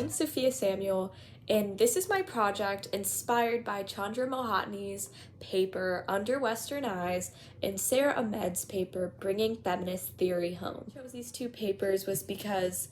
I'm Sophia Samuel, and this is my project inspired by Chandra Mohatni's paper Under Western Eyes and Sarah Ahmed's paper Bringing Feminist Theory Home. I chose these two papers was because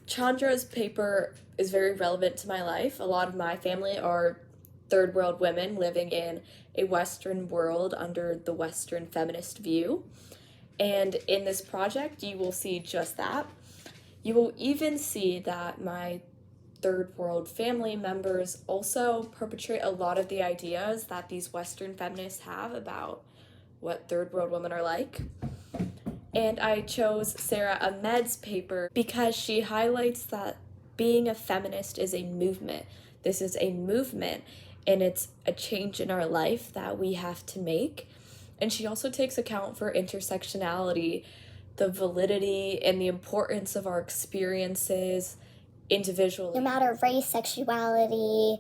Chandra's paper is very relevant to my life. A lot of my family are third world women living in a Western world under the Western feminist view. And in this project, you will see just that. You will even see that my third world family members also perpetrate a lot of the ideas that these Western feminists have about what third world women are like. And I chose Sarah Ahmed's paper because she highlights that being a feminist is a movement. This is a movement, and it's a change in our life that we have to make. And she also takes account for intersectionality, the validity and the importance of our experiences individually. No matter race, sexuality,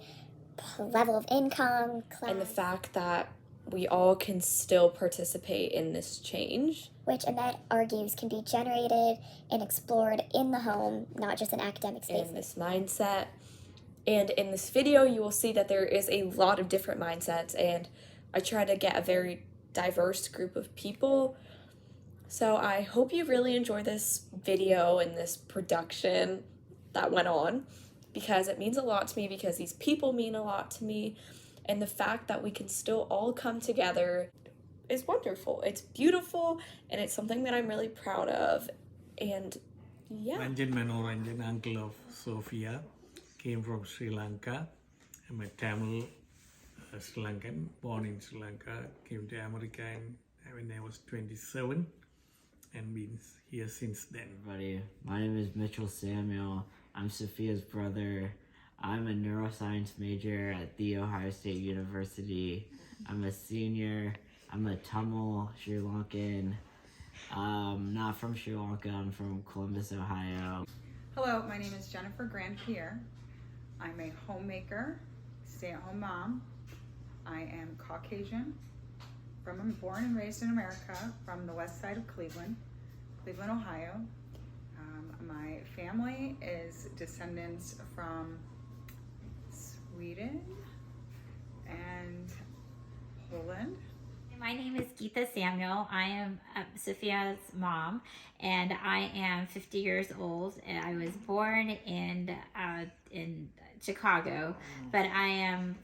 level of income, class. And the fact that we all can still participate in this change. Which Ahmed argues can be generated and explored in the home, not just in academic spaces. In this mindset. And in this video, you will see that there is a lot of different mindsets, and I try to get a very diverse group of people. So I hope you really enjoy this video and this production that went on, because it means a lot to me, because these people mean a lot to me, and the fact that we can still all come together is wonderful. It's beautiful, and it's something that I'm really proud of. And yeah. Ranjan Manoranjan, uncle of Sophia, came from Sri Lanka. I'm a Tamil Sri Lankan, born in Sri Lanka, came to America when I was 27 and been here since then. Everybody, my name is Mitchell Samuel. I'm Sophia's brother. I'm a neuroscience major at The Ohio State University. I'm a senior. I'm a Tamil Sri Lankan. Not from Sri Lanka, I'm from Columbus, Ohio. Hello, my name is Jennifer Grand-Pierre. I'm a homemaker, stay-at-home mom. I am Caucasian. I'm born and raised in America from the west side of Cleveland, Ohio. My family is descendants from Sweden and Poland. My name is Geeta Samuel. I am Sophia's mom, and I am 50 years old. And I was born in Chicago, but I am.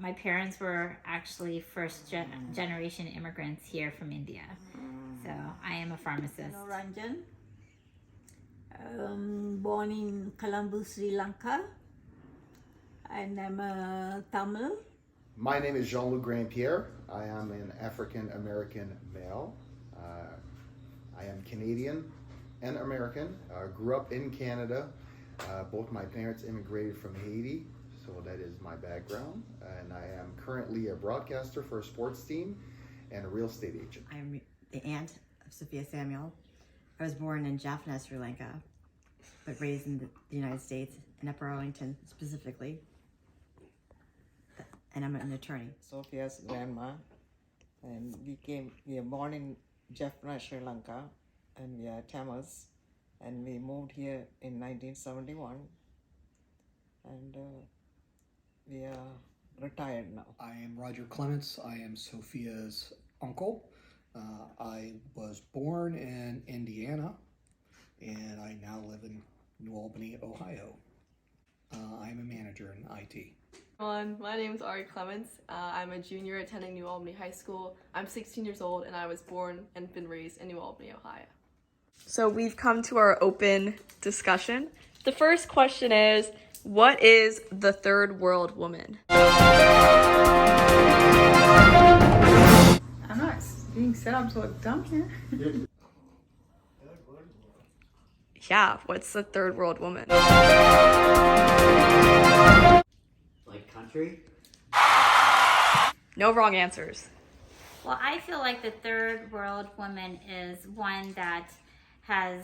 My parents were actually first generation immigrants here from India. So I am a pharmacist. Ranjan, born in Colombo, Sri Lanka, and I'm a Tamil. My name is Jean-Luc Grand-Pierre. I am an African-American male. I am Canadian and American. Grew up in Canada. Both my parents immigrated from Haiti, so that is my background. And I am currently a broadcaster for a sports team and a real estate agent. I'm the aunt of Sophia Samuel. I was born in Jaffna, Sri Lanka, but raised in the United States, in Upper Arlington specifically. And I'm an attorney. Sophia's grandma, and we are born in Jaffna, Sri Lanka, and we are Tamils, and we moved here in 1971, and we are retired now. I am Roger Clements. I am Sophia's uncle. I was born in Indiana, and I now live in New Albany, Ohio. I'm a manager in IT. My name is Ari Clements. I'm a junior attending New Albany High School. I'm 16 years old, and I was born and been raised in New Albany, Ohio. So we've come to our open discussion. The first question is, what is the third world woman? I'm not being set up to look dumb here. Yeah, what's the third world woman? Like country? No wrong answers. Well, I feel like the third world woman is one that has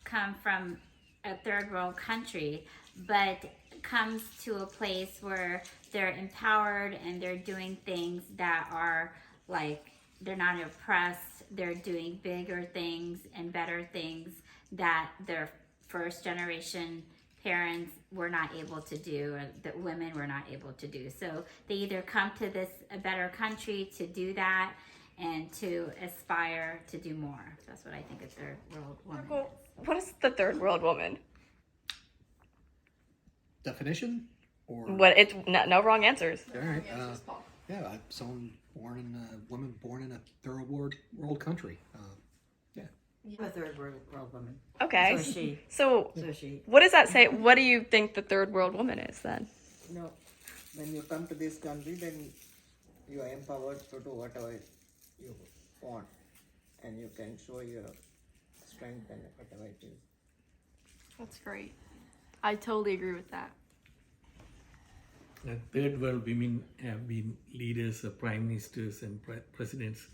come from a third world country, but comes to a place where they're empowered and they're doing things that are like, they're not oppressed, they're doing bigger things and better things that their first generation parents were not able to do, or that women were not able to do. So they either come to a better country to do that and to aspire to do more. That's what I think a third world woman is. What is the third world woman? Definition? Or What? It's no wrong answers. all right. Yeah, someone women born in a third world country. I'm a third world woman. Okay. So is she. So So is she. what does that say? What do you think the third world woman is then? You know, when you come to this country, then you are empowered to do whatever you want, and you can show your strength and whatever it is. That's great. I totally agree with that. Third world women have been leaders, prime ministers, and presidents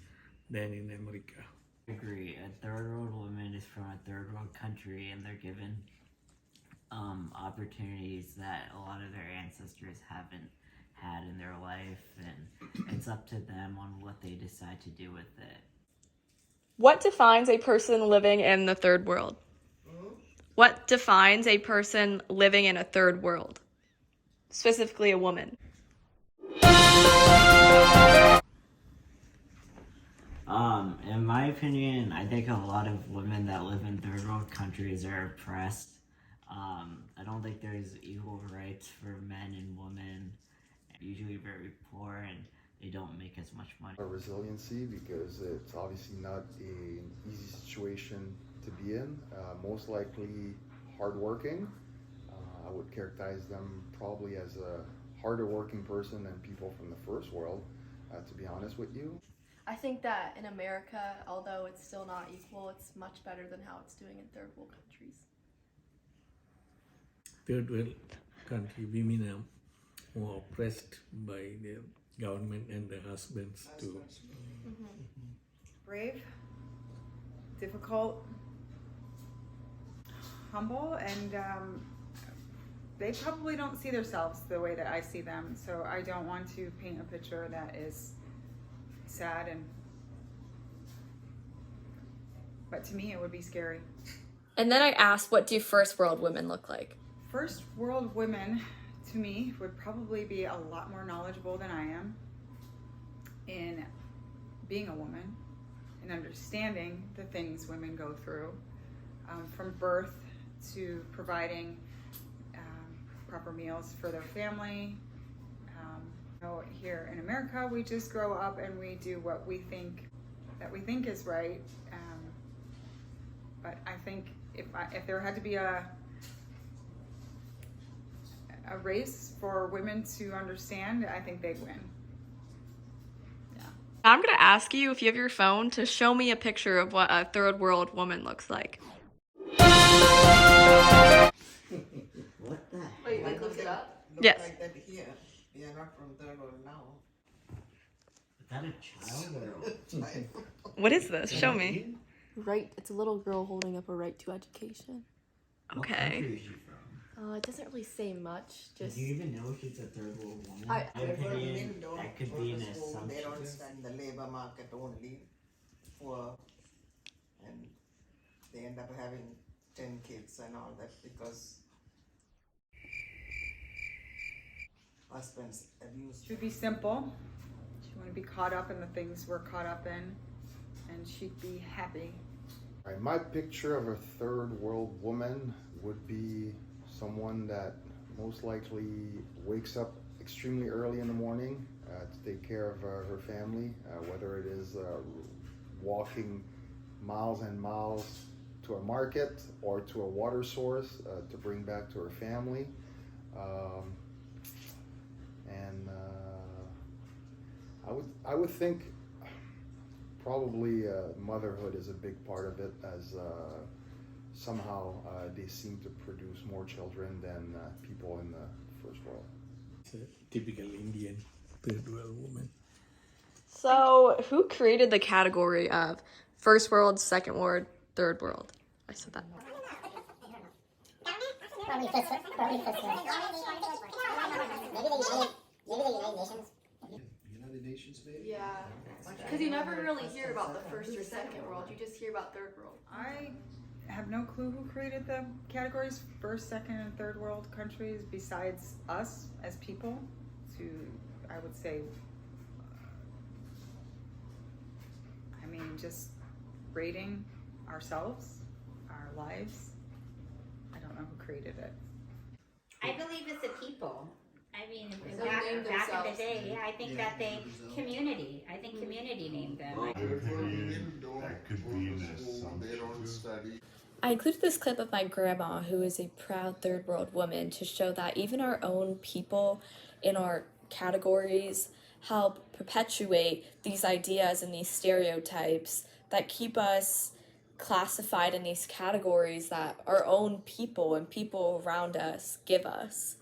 than in America. I agree. A third world woman is from a third world country, and they're given opportunities that a lot of their ancestors haven't had in their life, and it's up to them on what they decide to do with it. What defines a person living in the third world? What defines a person living in a third world? Specifically a woman. In my opinion, I think a lot of women that live in third world countries are oppressed. I don't think there's equal rights for men and women. Usually very poor, and they don't make as much money. Resiliency, because it's obviously not an easy situation to be in. Most likely hardworking. I would characterize them probably as a harder working person than people from the first world, to be honest with you. I think that in America, although it's still not equal, it's much better than how it's doing in third world countries. Third world country women are more oppressed by the government and their husbands too. Brave, difficult, humble, and they probably don't see themselves the way that I see them. So I don't want to paint a picture that is sad, but to me it would be scary. And then I asked, what do first world women look like? First world women, to me, would probably be a lot more knowledgeable than I am in being a woman and understanding the things women go through, from birth to providing proper meals for their family. Here in America, we just grow up and we do what we think is right. But I think if there had to be a race for women to understand, I think they'd win. I'm going to ask you, if you have your phone, to show me a picture of what a third world woman looks like. What the heck? Wait, Like look it up? Look Yes. like that here. We are not from third world now. Is that a child or What is this? Show me. Right, it's a little girl holding up a right to education. what Okay. country is she from? It doesn't really say much. Do Just you even know if she's a third world woman? I- In my opinion, Men don't that could go be to an school, they don't assumption. stand the labor market only for, and they end up having 10 kids and all that because husbands abuse. She'd be simple. She wouldn't be caught up in the things we're caught up in, and she'd be happy. Right, my picture of a third world woman would be someone that most likely wakes up extremely early in the morning to take care of her family, whether it is walking miles and miles to a market or to a water source to bring back to her family. And I would think probably motherhood is a big part of it, as somehow they seem to produce more children than people in the first world. It's a typical Indian third world woman. So, who created the category of first world, second world, third world? I said that. Probably first maybe the United Nations. United Nations, maybe? yeah, because you never really hear about the first or second world. You just hear about third world. I have no clue who created the categories, first, second, and third world countries, besides us as people, to, I would say, just rating ourselves, our lives. I don't know who created it. I believe it's a people. I mean, They back named in the themselves. day, yeah, I think that they, community, I think community named them. That could be an assumption. I included this clip of my grandma, who is a proud third world woman, to show that even our own people in our categories help perpetuate these ideas and these stereotypes that keep us classified in these categories that our own people and people around us give us.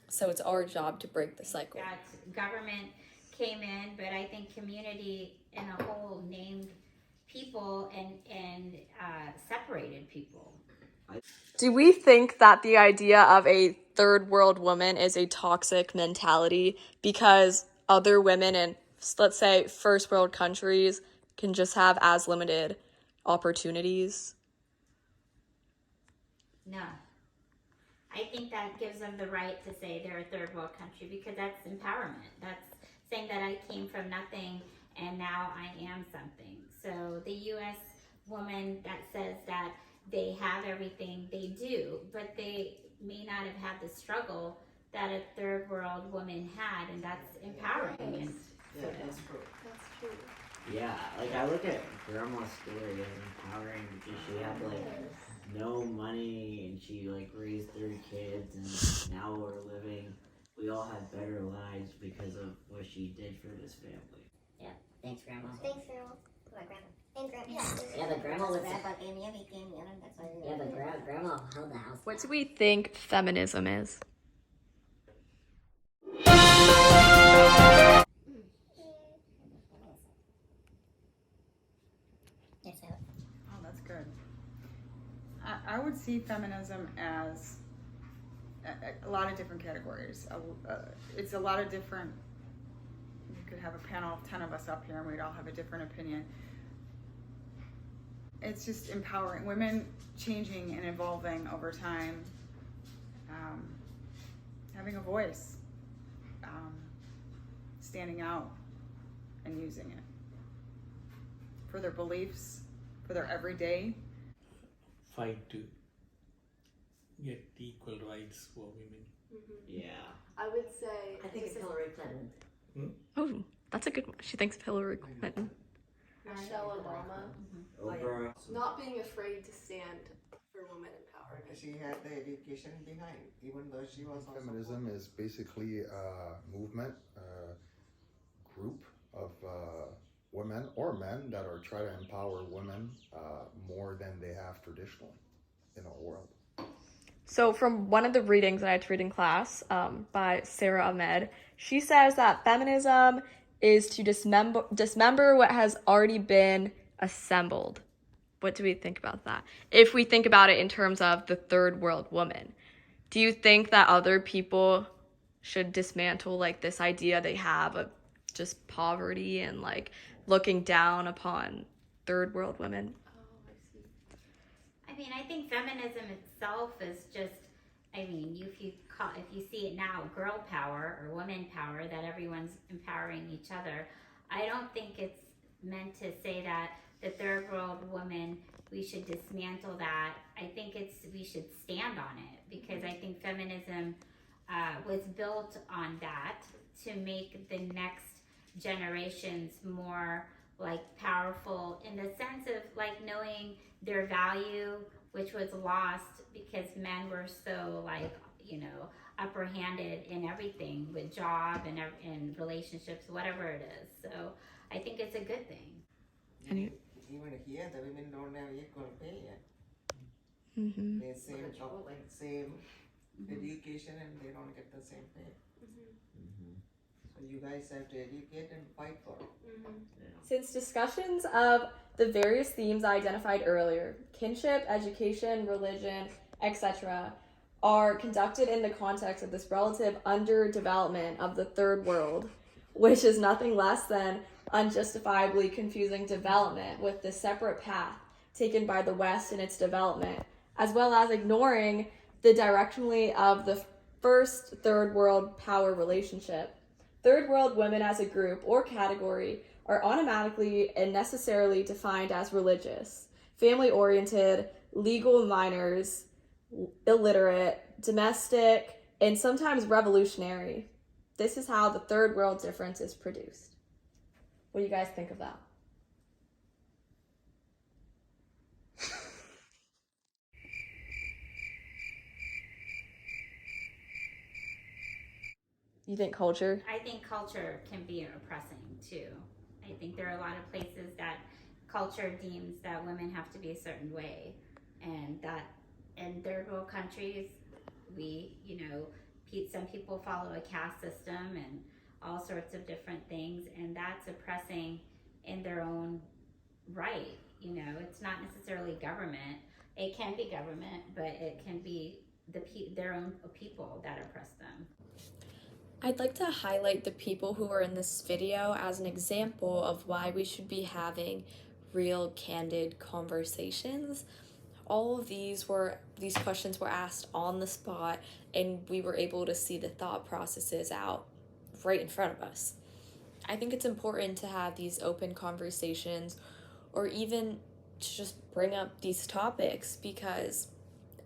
So it's our job to break the cycle. That government came in, but I think community in a whole named people and separated people. Do we think that the idea of a third world woman is a toxic mentality because other women in, let's say, first world countries can just have as limited opportunities? No. I think that gives them the right to say they're a third world country because that's empowerment. That's saying that I came from nothing and now I am something. So the U.S. woman that says that they have everything, they do, but they may not have had the struggle that a third world woman had, and that's empowering. And Yeah, that's true. That's true. Yeah, like I look at grandma's story as empowering because she had like no money and she like raised 3 kids and now we all have better lives because of what she did for this family. Yeah, thanks grandma. Thanks, Grandma. My grandma. And grandma. Yeah, the grandma was Grandpa gave me everything, you know, that's why. yeah, the grandma held the house. What do we think feminism is? Yes, so. Oh, that's good. I would see feminism as a lot of different categories. It's a lot of different, you could have a panel of 10 of us up here and we'd all have a different opinion. It's just empowering women, changing and evolving over time, having a voice, standing out and using it for their beliefs, for their everyday. Fight to get equal rights for women. Yeah. I would say I think it's Hillary Clinton. Oh, that's a good one. She thinks of Hillary Clinton. Michelle Obama. Oprah. Not being afraid to stand for women empowerment. She had the education behind, even though she was also Feminism is basically a movement, a group of women or men that are trying to empower women more than they have traditionally in our world. So from one of the readings that I had to read in class by Sarah Ahmed, she says that feminism is to dismember what has already been assembled. What do we think about that? If we think about it in terms of the third world woman, do you think that other people should dismantle like this idea they have of just poverty and like looking down upon third world women? I mean, I think feminism itself is just, I mean, if you see it now, girl power or woman power, that everyone's empowering each other. I don't think it's meant to say that the third world woman, we should dismantle that. I think we should stand on it because I think feminism was built on that to make the next generations more like powerful in the sense of like knowing their value, which was lost because men were so like, you know, upper handed in everything with job and relationships, whatever it is. So I think it's a good thing. even here the women don't have equal pay yet. Mm-hmm. They same education and they don't get the same pay. So you guys have to educate and fight for it. Since discussions of the various themes I identified earlier, kinship, education, religion, etc., are conducted in the context of this relative underdevelopment of the third world, which is nothing less than unjustifiably confusing development with the separate path taken by the West in its development, as well as ignoring the directionally of the first third world power relationship. Third world women as a group or category are automatically and necessarily defined as religious, family-oriented, legal minors, illiterate, domestic, and sometimes revolutionary. This is how the third world difference is produced. What do you guys think of that? You think culture? I think culture can be oppressing too. I think there are a lot of places that culture deems that women have to be a certain way, and that in third world countries, some people follow a caste system and all sorts of different things, and that's oppressing in their own right. It's not necessarily government. It can be government, but it can be their own people that oppress them. I'd like to highlight the people who are in this video as an example of why we should be having real, candid conversations. All of these questions were asked on the spot, and we were able to see the thought processes out right in front of us. I think it's important to have these open conversations, or even to just bring up these topics, because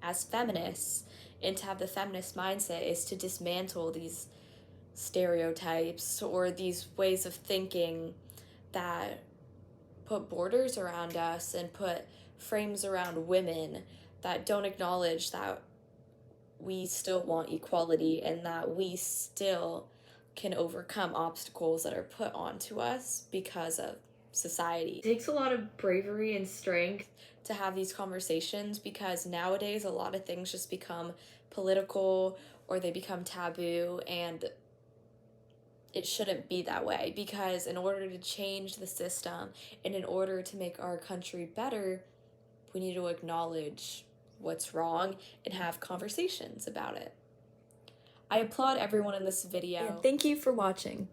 as feminists, and to have the feminist mindset is to dismantle these stereotypes or these ways of thinking that put borders around us and put frames around women that don't acknowledge that we still want equality and that we still can overcome obstacles that are put onto us because of society. It takes a lot of bravery and strength to have these conversations, because nowadays a lot of things just become political or they become taboo, and it shouldn't be that way, because in order to change the system and in order to make our country better, we need to acknowledge what's wrong and have conversations about it. I applaud everyone in this video. And thank you for watching.